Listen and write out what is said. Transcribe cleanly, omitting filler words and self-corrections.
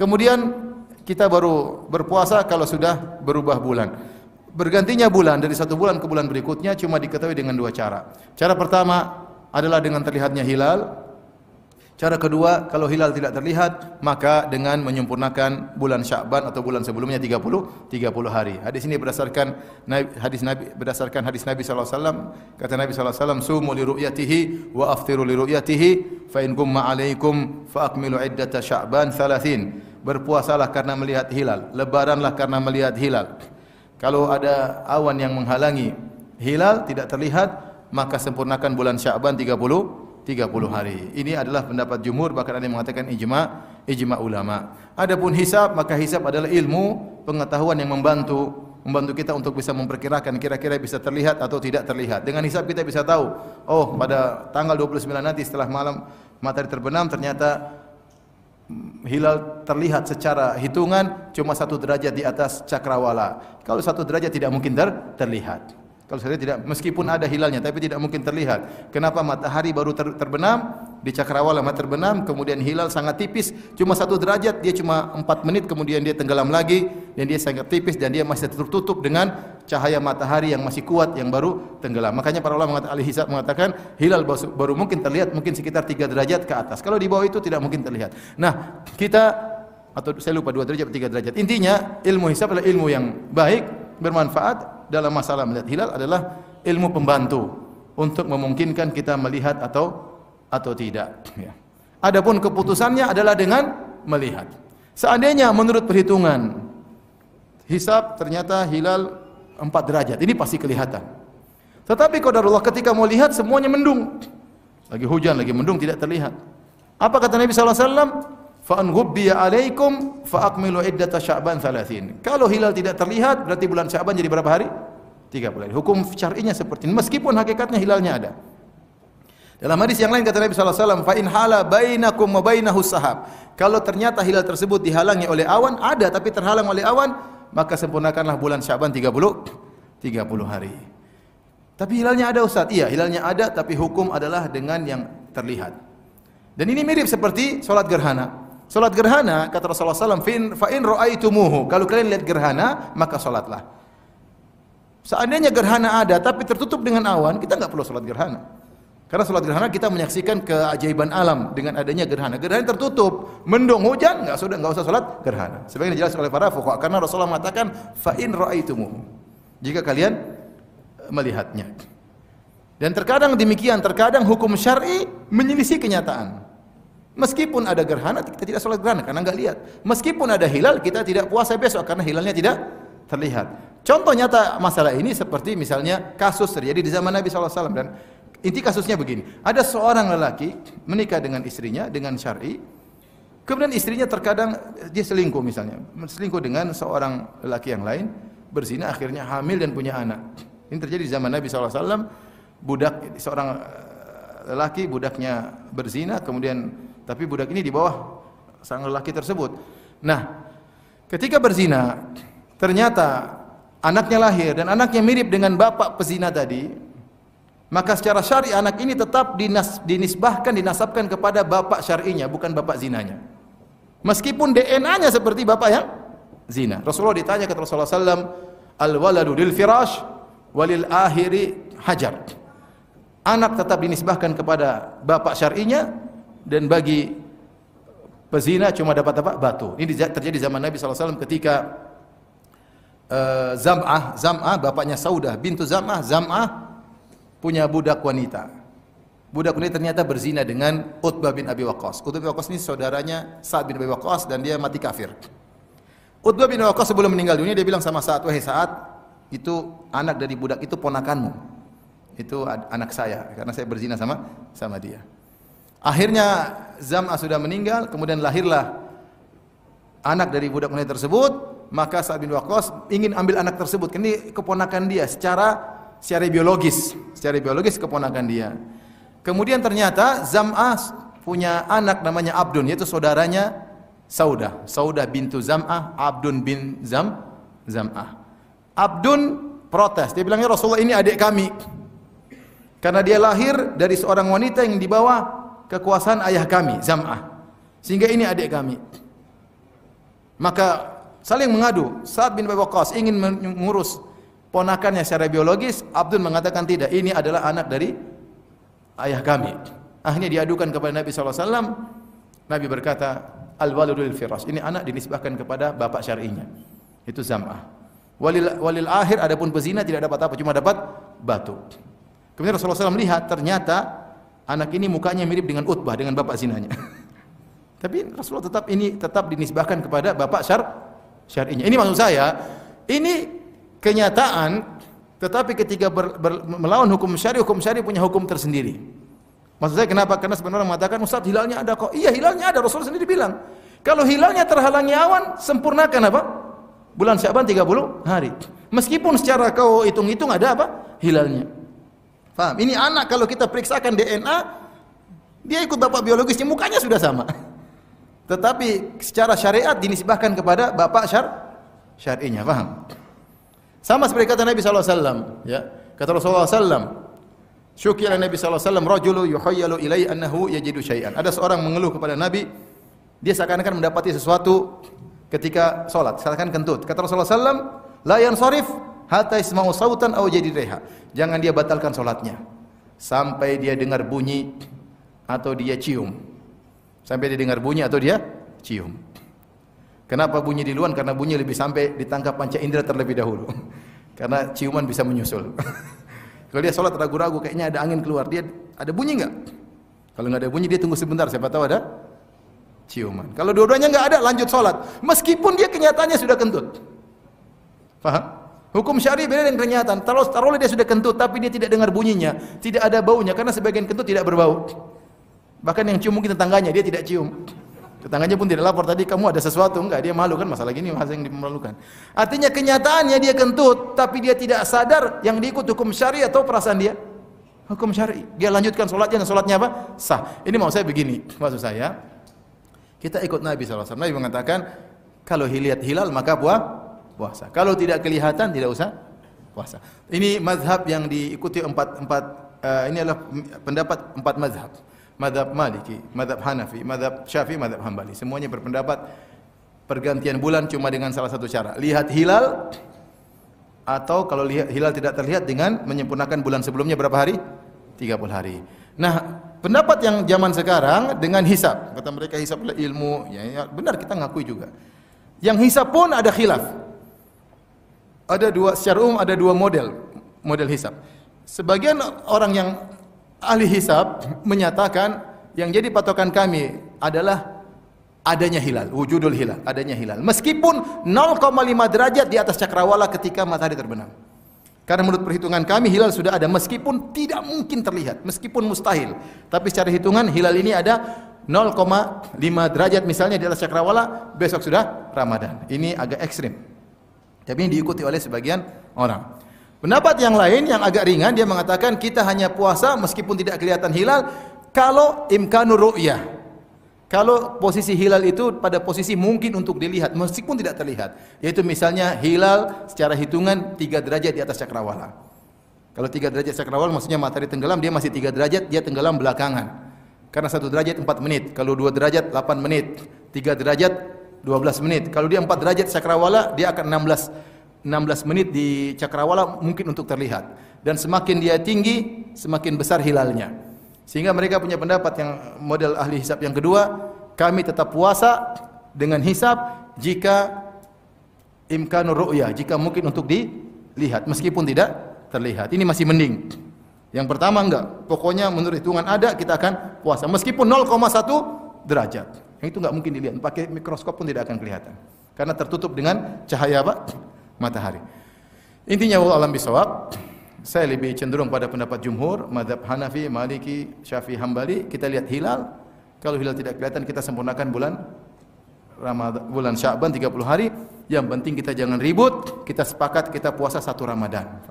Kemudian kita baru berpuasa kalau sudah berubah bulan. Bergantinya bulan dari satu bulan ke bulan berikutnya cuma diketahui dengan dua cara. Cara pertama adalah dengan terlihatnya hilal. Cara kedua, kalau hilal tidak terlihat, maka dengan menyempurnakan bulan Sya'ban atau bulan sebelumnya 30 hari. Hadis ini berdasarkan hadis Nabi sallallahu alaihi wasallam. Kata Nabi sallallahu alaihi wasallam, "Sumu li ru'yatihi wa aftiru li ru'yatihi, fa in gumma 'alaikum fa akmilu iddata Sya'ban 30." Berpuasalah karena melihat hilal, lebaranlah karena melihat hilal. Kalau ada awan yang menghalangi hilal tidak terlihat, maka sempurnakan bulan Sya'ban 30 hari. Ini adalah pendapat jumhur, bahkan ada yang mengatakan ijma ulama. Adapun hisab, maka hisab adalah ilmu pengetahuan yang membantu kita untuk bisa memperkirakan kira-kira bisa terlihat atau tidak terlihat. Dengan hisab kita bisa tahu, oh pada tanggal 29 nanti setelah malam matahari terbenam ternyata hilal terlihat secara hitungan cuma 1 derajat di atas cakrawala. Kalau 1 derajat tidak mungkin terlihat. Kalau saya tidak, meskipun ada hilalnya, tapi tidak mungkin terlihat. Kenapa? Matahari baru terbenam di cakrawala, terbenam, kemudian hilal sangat tipis, cuma 1 derajat, dia cuma 4 menit, kemudian dia tenggelam lagi, dan dia sangat tipis, dan dia masih tertutup dengan cahaya matahari yang masih kuat, yang baru tenggelam. Makanya para ulama ahli hisab mengatakan hilal baru mungkin terlihat mungkin sekitar 3 derajat ke atas. Kalau di bawah itu tidak mungkin terlihat. Nah, kita, atau saya lupa 2 derajat atau 3 derajat. Intinya ilmu hisab adalah ilmu yang baik, bermanfaat. Dalam masalah melihat hilal adalah ilmu pembantu untuk memungkinkan kita melihat atau tidak. Ya. Adapun keputusannya adalah dengan melihat. Seandainya menurut perhitungan hisab ternyata hilal 4 derajat, ini pasti kelihatan. Tetapi qadarullah ketika mau lihat semuanya mendung, lagi hujan, lagi mendung, tidak terlihat. Apa kata Nabi sallallahu alaihi wasallam? Fa an ghubbiya alaikum fa akmilu iddata Sya'ban 30. Kalau hilal tidak terlihat berarti bulan Sya'ban jadi berapa hari? 30 hari. Hukum syar'inya seperti ini meskipun hakikatnya hilalnya ada. Dalam hadis yang lain kata Nabi sallallahu alaihi wasallam, fa in hala bainakum wa bainahu sahab. Kalau ternyata hilal tersebut dihalangi oleh awan, ada tapi terhalang oleh awan, maka sempurnakanlah bulan Sya'ban 30 hari. Tapi hilalnya ada, Ustaz. Iya, hilalnya ada, tapi hukum adalah dengan yang terlihat. Dan ini mirip seperti salat gerhana. Salat gerhana kata Rasulullah SAW, fa in ra'aitumuhu, kalau kalian lihat gerhana maka salatlah. Seandainya gerhana ada tapi tertutup dengan awan, kita enggak perlu salat gerhana. Karena salat gerhana kita menyaksikan keajaiban alam dengan adanya gerhana. Gerhana tertutup, mendung, hujan, enggak usah salat gerhana. Sebagaimana dijelaskan oleh para fuqaha, karena Rasulullah mengatakan fa in ra'aitumuhu, jika kalian melihatnya. Dan terkadang demikian, terkadang hukum syar'i menyelisih kenyataan. Meskipun ada gerhana, kita tidak sholat gerhana karena enggak lihat. Meskipun ada hilal, kita tidak puasa besok karena hilalnya tidak terlihat. Contoh nyata masalah ini seperti misalnya kasus terjadi di zaman Nabi SAW. Dan inti kasusnya begini, ada seorang lelaki menikah dengan istrinya dengan syar'i. Kemudian istrinya terkadang dia selingkuh misalnya, selingkuh dengan seorang lelaki yang lain, berzina, akhirnya hamil dan punya anak. Ini terjadi di zaman Nabi SAW. Budak, seorang lelaki, budaknya berzina, kemudian tapi budak ini di bawah sang lelaki tersebut. Nah, ketika berzina, ternyata anaknya lahir dan anaknya mirip dengan bapak pezina tadi, maka secara syar'i anak ini tetap dinasabkan kepada bapak syar'inya, bukan bapak zinanya. Meskipun DNA-nya seperti bapak yang zina. Rasulullah ditanya kata Rasulullah SAW, al-waladu lil firash walil ahiri hajar. Anak tetap dinisbahkan kepada bapak syar'inya, dan bagi pezina cuma dapat apa? Batu. Ini terjadi zaman Nabi SAW ketika Zam'ah, bapaknya Saudah bintu Zam'ah punya budak wanita. Budak wanita ternyata berzina dengan Utbah bin Abi Waqqas. Utbah bin Abi Waqqas ini saudaranya Sa'ad bin Abi Waqqas dan dia mati kafir. Utbah bin Abi Waqqas sebelum meninggal dunia dia bilang sama Sa'ad, wahai Sa'ad, itu anak dari budak itu ponakanmu. Itu anak saya karena saya berzina sama dia. Akhirnya Zam'ah sudah meninggal, kemudian lahirlah anak dari budak wanita tersebut, maka Sa'ad bin Waqqas ingin ambil anak tersebut, ini keponakan dia secara biologis keponakan dia. Kemudian ternyata Zam'ah punya anak namanya Abdun, yaitu saudaranya Saudah bintu Zam'ah, Abdun bin Zam'ah. Abdun protes, dia bilangnya Rasulullah ini adik kami. Karena dia lahir dari seorang wanita yang di bawah kekuasaan ayah kami, Zam'ah. Sehingga ini adik kami. Maka saling mengadu. Sa'ad bin Abi Waqqas ingin mengurus ponakannya secara biologis, Abdul mengatakan tidak, ini adalah anak dari ayah kami. Akhirnya diadukan kepada Nabi SAW. Nabi berkata, al-waladu lil firas. Ini anak dinisbahkan kepada bapak syar'inya. Itu Zam'ah. Walil akhir, adapun pezina tidak dapat apa, cuma dapat batu. Kemudian Rasulullah SAW melihat, ternyata anak ini mukanya mirip dengan Utbah, dengan bapak zinanya. Tapi Rasulullah tetap dinisbahkan kepada bapak syar'inya. Ini maksud saya, ini kenyataan, tetapi ketika melawan hukum syari punya hukum tersendiri. Maksud saya kenapa? Karena sebenarnya orang mengatakan, Ustaz, hilalnya ada kok. Iya, hilalnya ada. Rasulullah sendiri bilang, kalau hilalnya terhalangi awan, sempurnakan apa? Bulan Sya'ban 30 hari. Meskipun secara kau hitung-hitung ada apa? Hilalnya. Paham? Ini anak kalau kita periksakan DNA, dia ikut bapak biologisnya, mukanya sudah sama. Tetapi secara syariat dinisbahkan kepada bapak syar'inya. Paham? Sama seperti kata Nabi SAW, ya. Kata Rasulullah SAW, syukiya Nabi SAW, rajulu yuhayyalu ilai annahu yajidu syai'an. Ada seorang mengeluh kepada Nabi, dia seakan-akan mendapati sesuatu ketika salat, seakan kentut. Kata Rasulullah SAW, la yansarif hatta yasma'u sautan aw yajid riha. Jangan dia batalkan salatnya sampai dia dengar bunyi atau dia cium. Sampai dia dengar bunyi atau dia cium. Kenapa bunyi di luar? Karena bunyi lebih sampai ditangkap panca indera terlebih dahulu. Karena ciuman bisa menyusul. Kalau dia sholat ragu-ragu, kayaknya ada angin keluar, dia ada bunyi enggak? Kalau enggak ada bunyi, dia tunggu sebentar, siapa tahu ada ciuman. Kalau dua-duanya enggak ada, lanjut sholat. Meskipun dia kenyataannya sudah kentut. Paham? Hukum syar'i beda dengan kenyataan. Taruhlah dia sudah kentut, tapi dia tidak dengar bunyinya, tidak ada baunya, karena sebagian kentut tidak berbau. Bahkan yang cium mungkin tetangganya, dia tidak cium. Tetangganya pun tidak lapor tadi kamu ada sesuatu, enggak, dia malu kan, masalah gini masalah yang dimalukan. Artinya kenyataannya dia kentut, tapi dia tidak sadar yang diikut hukum syar'i atau perasaan dia hukum syar'i. Dia lanjutkan sholatnya dan sholatnya apa? Sah. Ini mau saya begini, maksud saya kita ikut Nabi SAW. Nabi mengatakan kalau lihat hilal maka puasa. Kalau tidak kelihatan tidak usah puasa. Ini mazhab yang diikuti ini adalah pendapat 4 mazhab. Mazhab Maliki, mazhab Hanafi, mazhab Syafi'i, mazhab Hambali. Semuanya berpendapat pergantian bulan cuma dengan salah satu cara. Lihat hilal, atau kalau hilal tidak terlihat dengan menyempurnakan bulan sebelumnya berapa hari? 30 hari. Nah, pendapat yang zaman sekarang dengan hisab. Kata mereka hisab adalah ilmu. Ya, benar, kita ngakui juga. Yang hisab pun ada khilaf. Secara umum ada dua model hisab. Sebagian orang yang ahli hisab menyatakan yang jadi patokan kami adalah adanya hilal, wujudul hilal, adanya hilal. Meskipun 0,5 derajat di atas cakrawala ketika matahari terbenam. Karena menurut perhitungan kami hilal sudah ada meskipun tidak mungkin terlihat, meskipun mustahil. Tapi secara hitungan hilal ini ada 0,5 derajat misalnya di atas cakrawala, besok sudah Ramadan. Ini agak ekstrim. Tapi ini diikuti oleh sebagian orang. Pendapat yang lain yang agak ringan, dia mengatakan kita hanya puasa meskipun tidak kelihatan hilal kalau imkanur ru'yah. Kalau posisi hilal itu pada posisi mungkin untuk dilihat meskipun tidak terlihat. Yaitu misalnya hilal secara hitungan 3 derajat di atas cakrawala. Kalau 3 derajat cakrawala maksudnya matahari tenggelam, dia masih 3 derajat, dia tenggelam belakangan. Karena 1 derajat 4 menit, kalau 2 derajat 8 menit, 3 derajat 12 menit. Kalau dia 4 derajat cakrawala, dia akan 16 menit di cakrawala mungkin untuk terlihat. Dan semakin dia tinggi, semakin besar hilalnya. Sehingga mereka punya pendapat yang model ahli hisab yang kedua, kami tetap puasa dengan hisab jika imkanur ru'yah, jika mungkin untuk dilihat meskipun tidak terlihat. Ini masih mending. Yang pertama enggak, pokoknya menurut hitungan ada kita akan puasa meskipun 0,1 derajat. Yang itu enggak mungkin dilihat, pakai mikroskop pun tidak akan kelihatan. Karena tertutup dengan cahaya apa? Matahari. Intinya wallahu a'lam bishawab. Saya lebih cenderung pada pendapat jumhur, mazhab Hanafi, Maliki, Syafi'i, Hambali. Kita lihat hilal. Kalau hilal tidak kelihatan, kita sempurnakan bulan Sya'ban 30 hari. Yang penting kita jangan ribut, kita sepakat kita puasa 1 Ramadan.